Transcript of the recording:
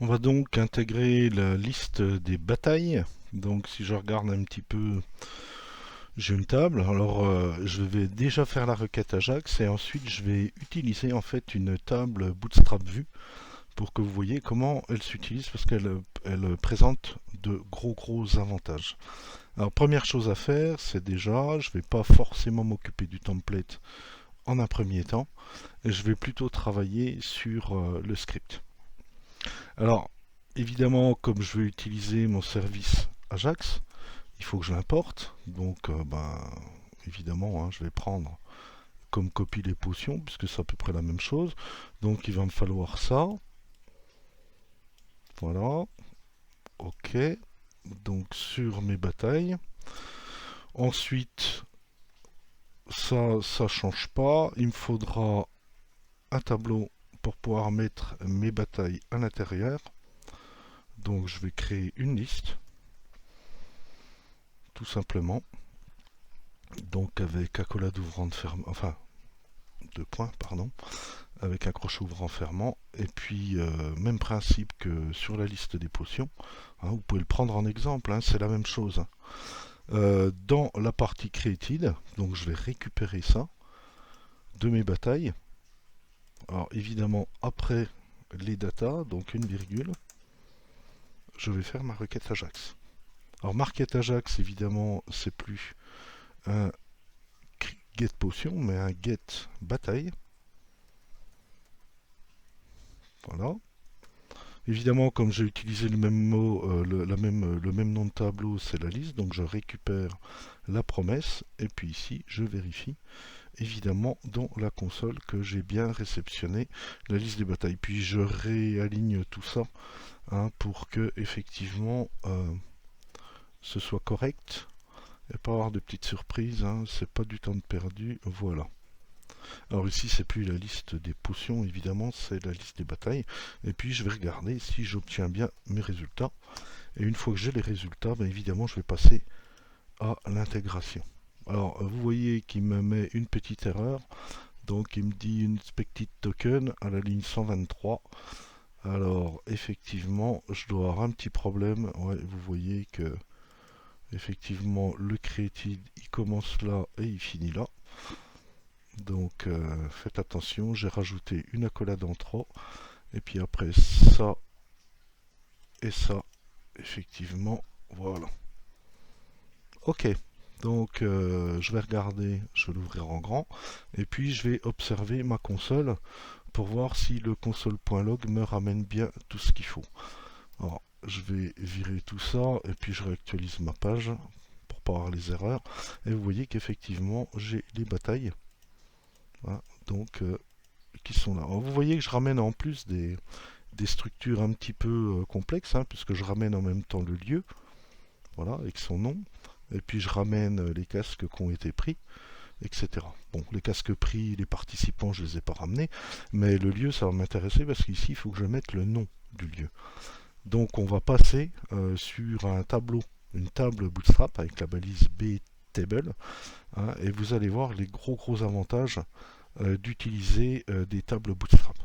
On va donc intégrer la liste des batailles. Donc si je regarde un petit peu, j'ai une table. Alors je vais déjà faire la requête Ajax et ensuite je vais utiliser en fait une table Bootstrap Vue pour que vous voyez comment elle s'utilise parce qu'elle présente de gros avantages. Alors première chose à faire, c'est déjà, je ne vais pas forcément m'occuper du template en un premier temps, et je vais plutôt travailler sur le script. Alors, évidemment, comme je vais utiliser mon service Ajax, il faut que je l'importe. Donc, évidemment, hein, je vais prendre comme copie les potions, puisque c'est à peu près la même chose. Donc, il va me falloir ça. Voilà. OK. Donc, sur mes batailles. Ensuite, ça change pas. Il me faudra un tableau pour pouvoir mettre mes batailles à l'intérieur. Donc, je vais créer une liste, tout simplement. Donc avec accolade ouvrant fermant, enfin deux points, pardon, avec un crochet ouvrant fermant, et puis même principe que sur la liste des potions, hein, vous pouvez le prendre en exemple, hein, c'est la même chose. Dans la partie created, donc je vais récupérer ça de mes batailles. Alors évidemment après les data, donc une virgule, je vais faire ma requête Ajax. Alors ma requête Ajax, évidemment, c'est plus un get potion, mais un get bataille. Voilà. Évidemment, comme j'ai utilisé le même mot, le même nom de tableau, c'est la liste, donc je récupère la promesse, et puis ici, je vérifie, évidemment, dans la console que j'ai bien réceptionné la liste des batailles. Puis je réaligne tout ça, hein, pour que, effectivement, ce soit correct, et pas avoir de petites surprises, hein, c'est pas du temps de perdu, voilà. Alors ici, c'est plus la liste des potions, évidemment, c'est la liste des batailles. Et puis, je vais regarder si j'obtiens bien mes résultats. Et une fois que j'ai les résultats, ben évidemment, je vais passer à l'intégration. Alors, vous voyez qu'il me met une petite erreur. Donc, il me dit une expected token à la ligne 123. Alors, effectivement, je dois avoir un petit problème. Ouais, vous voyez que, effectivement, le created, il commence là et il finit là. Donc faites attention, j'ai rajouté une accolade en trop. Et puis après ça et ça, effectivement, voilà. Ok, donc je vais regarder, je vais l'ouvrir en grand. Et puis je vais observer ma console pour voir si le console.log me ramène bien tout ce qu'il faut. Alors je vais virer tout ça et puis je réactualise ma page pour pas avoir les erreurs. Et vous voyez qu'effectivement j'ai les batailles. Voilà, donc qui sont là. Alors, vous voyez que je ramène en plus des structures un petit peu complexes, hein, puisque je ramène en même temps le lieu, voilà, avec son nom, et puis je ramène les casques qui ont été pris, etc. Bon, les casques pris, les participants, je les ai pas ramenés, mais le lieu, ça va m'intéresser parce qu'ici, il faut que je mette le nom du lieu. Donc, on va passer sur un tableau, une table Bootstrap avec la balise btable, hein, et vous allez voir les gros avantages d'utiliser des tables Bootstrap.